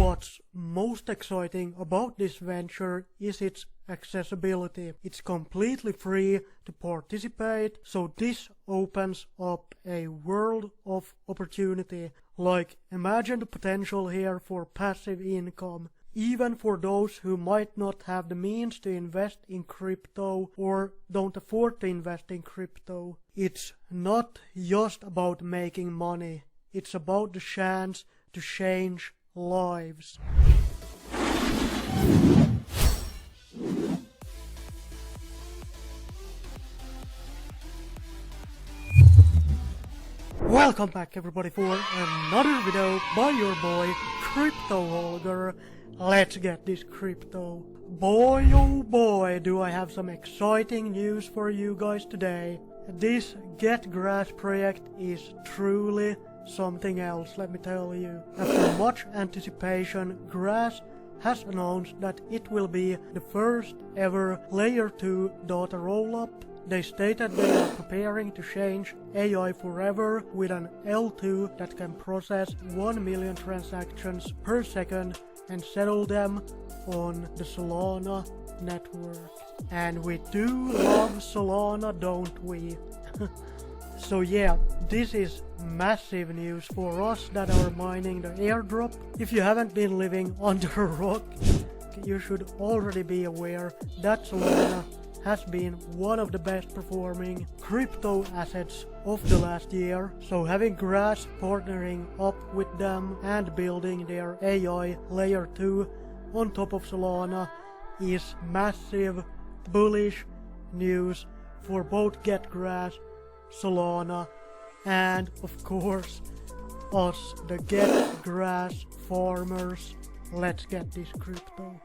What's most exciting about this venture is its accessibility. It's completely free to participate, so this opens up a world of opportunity. Like, imagine the potential here for passive income, even for those who might not have the means to invest in crypto or don't afford to invest in crypto. It's not just about making money, it's about the chance to change lives. Welcome back everybody for another video by your boy Crypto Holger. Let's get this crypto. Boy oh boy, do I have some exciting news for you guys today. This GetGrass project is truly something else, let me tell you. After much anticipation, Grass has announced that it will be the first ever Layer 2 data rollup. They stated they are preparing to change AI forever with an L2 that can process 1 million transactions per second and settle them on the Solana network. And we do love Solana, don't we? So yeah, this is massive news for us that are mining the airdrop. If you haven't been living under a rock, you should already be aware that Solana has been one of the best performing crypto assets of the last year. So having Grass partnering up with them and building their AI layer 2 on top of Solana is massive bullish news for both GetGrass, Solana, and of course us, the GetGrass farmers. Let's get this crypto.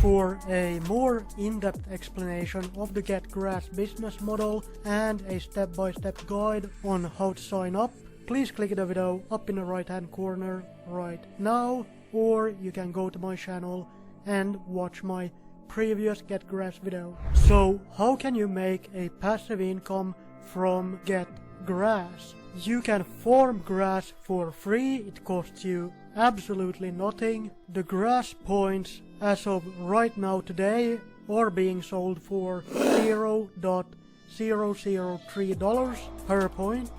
For a more in-depth explanation of the GetGrass business model and a step-by-step guide on how to sign up, please click the video up in the right hand corner right now, or you can go to my channel and watch my previous GetGrass video. So how can you make a passive income from GetGrass? You can farm grass for free, it costs you absolutely nothing. The grass points as of right now today are being sold for $0.003 per point,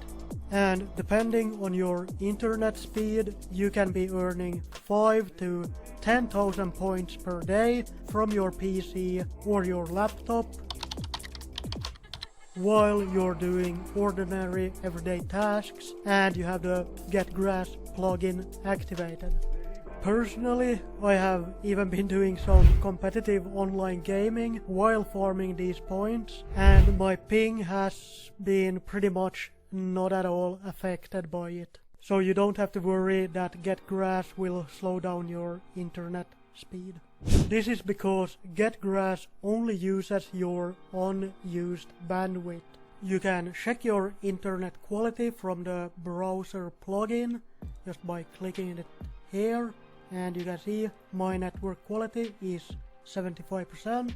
and depending on your internet speed you can be earning 5 to 10,000 points per day from your PC or your laptop while you're doing ordinary everyday tasks and you have the GetGrass plugin activated. Personally, I have even been doing some competitive online gaming while farming these points, and my ping has been pretty much not at all affected by it. So you don't have to worry that GetGrass will slow down your internet speed. This is because GetGrass only uses your unused bandwidth. You can check your internet quality from the browser plugin just by clicking it here, and you can see my network quality is 75%.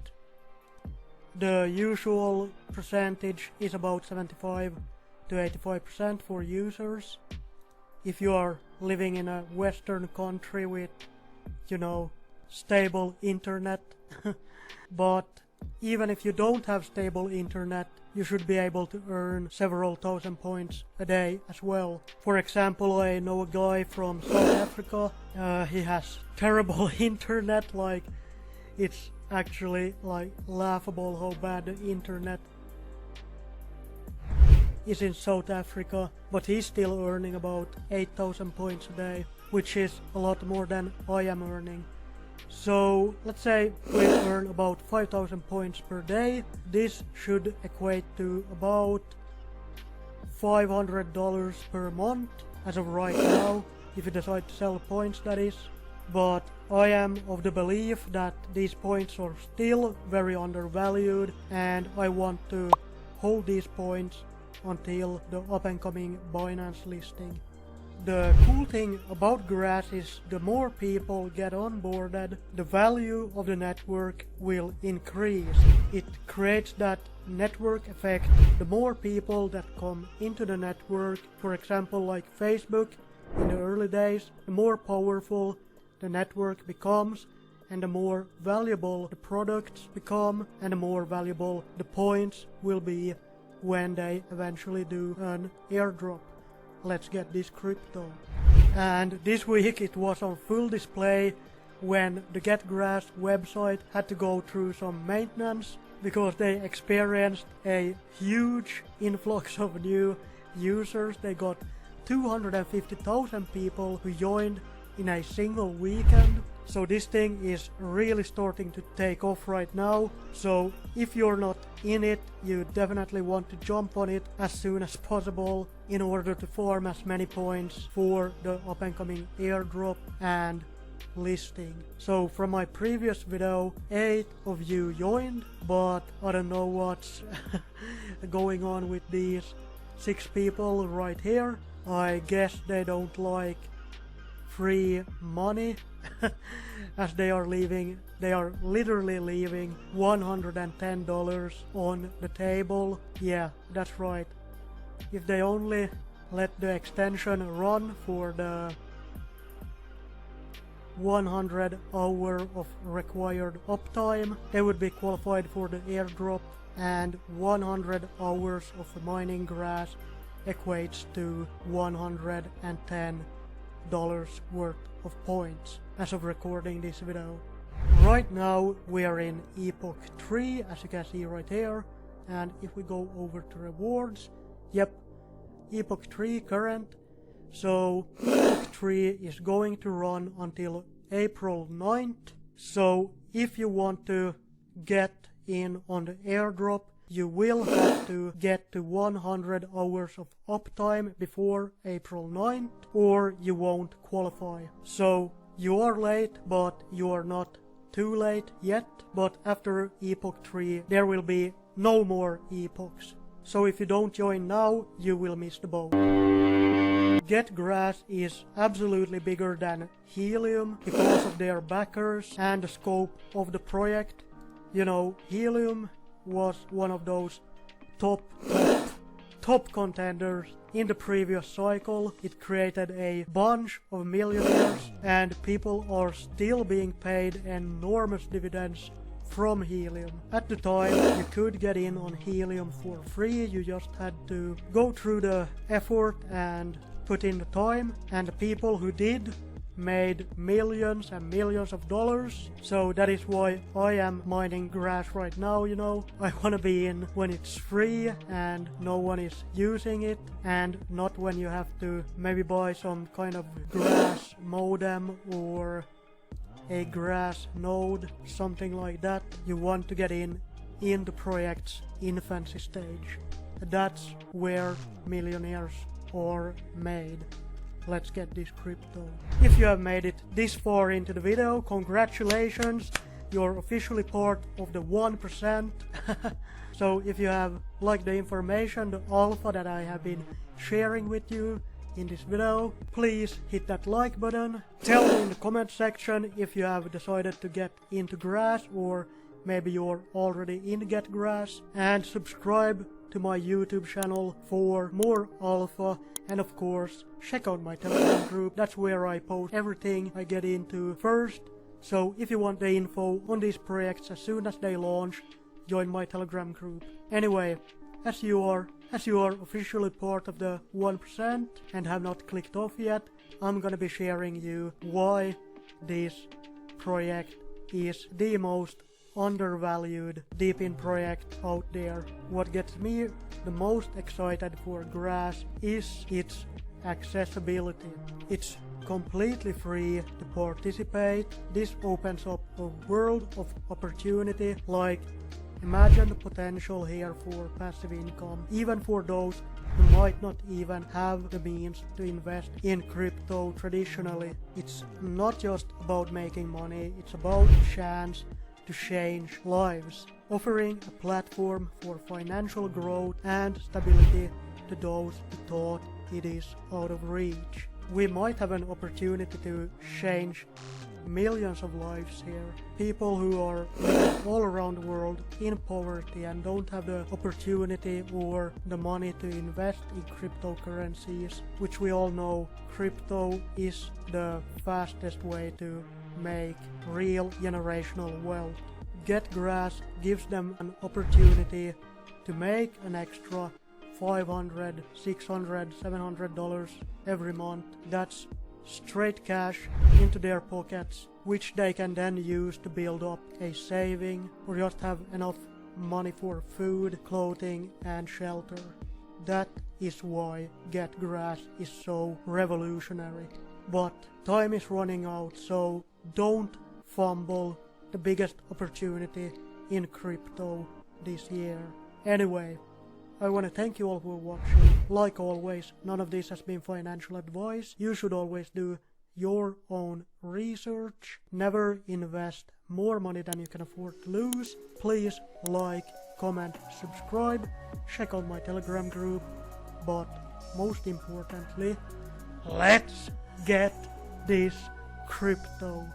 The usual percentage is about 75 to 85% for users. If you are living in a Western country with, stable internet. But even if you don't have stable internet, you should be able to earn several thousand points a day as well. For example, I know a guy from South Africa. He has terrible internet, like it's actually like laughable how bad the internet is in South Africa, but he's still earning about 8,000 points a day, which is a lot more than I am earning. So let's say we earn about 5,000 points per day. This should equate to about $500 per month as of right now, if you decide to sell points, that is. But I am of the belief that these points are still very undervalued, and I want to hold these points until the up and coming Binance listing. The cool thing about Grass is the more people get onboarded, the value of the network will increase. It creates that network effect. The more people that come into the network, for example like Facebook in the early days, the more powerful the network becomes, and the more valuable the products become, and the more valuable the points will be when they eventually do an airdrop. Let's get this crypto. And this week it was on full display when the GetGrass website had to go through some maintenance because they experienced a huge influx of new users. They got 250,000 people who joined in a single weekend. So this thing is really starting to take off right now. So if you're not in it, you definitely want to jump on it as soon as possible in order to farm as many points for the up and coming airdrop and listing. So from my previous video, 8 of you joined, but I don't know what's going on with these 6 people right here. I guess they don't like free money as they are literally leaving $110 on the table. Yeah, that's right. If they only let the extension run for the 100 hour of required uptime, they would be qualified for the airdrop, and 100 hours of mining grass equates to $110 worth of points as of recording this video. Right now we are in Epoch 3, as you can see right here, and if we go over to rewards, yep, Epoch 3 current. So Epoch 3 is going to run until April 9th. So if you want to get in on the airdrop, you will have to get to 100 hours of uptime before April 9th, or you won't qualify. So you are late, but you are not too late yet. But after Epoch 3 there will be no more epochs. So if you don't join now, you will miss the boat. GetGrass is absolutely bigger than Helium because of their backers and the scope of the project. You know, Helium was one of those top contenders in the previous cycle. It created a bunch of millionaires, and people are still being paid enormous dividends from Helium. At the time you could get in on Helium for free. You just had to go through the effort and put in the time, and the people who did made millions and millions of dollars. So that is why I am mining grass right now, you know. I want to be in when it's free and no one is using it, and not when you have to maybe buy some kind of grass modem or a grass node, something like that. You want to get in the project's infancy stage. That's where millionaires are made. Let's get this crypto. If you have made it this far into the video, congratulations, you're officially part of the 1%. So if you have liked the information, the alpha that I have been sharing with you in this video, please hit that like button. Tell me in the comment section if you have decided to get into grass, or maybe you're already in GetGrass, and subscribe to my YouTube channel for more alpha. And of course, check out my Telegram group. That's where I post everything I get into first. So if you want the info on these projects as soon as they launch, join my Telegram group. Anyway, as you are officially part of the 1% and have not clicked off yet, I'm gonna be sharing you why this project is the most undervalued deep-in project out there. What gets me the most excited for grass is its accessibility. It's completely free to participate. This opens up a world of opportunity. Like, imagine the potential here for passive income, even for those who might not even have the means to invest in crypto traditionally. It's not just about making money, it's about a chance to change lives, offering a platform for financial growth and stability to those who thought it is out of reach. we might have an opportunity to change millions of lives here. People who are all around the world in poverty and don't have the opportunity or the money to invest in cryptocurrencies, which we all know crypto is the fastest way to make real generational wealth. GetGrass gives them an opportunity to make an extra $500, $600, $700 every month. That's straight cash into their pockets, which they can then use to build up a saving or just have enough money for food, clothing and shelter. That is why GetGrass is so revolutionary. But time is running out, so don't fumble the biggest opportunity in crypto this year. Anyway, I want to thank you all for watching. Like always, none of this has been financial advice. You should always do your own research. Never invest more money than you can afford to lose. Please like, comment, subscribe, check out my Telegram group. But most importantly, let's get this crypto.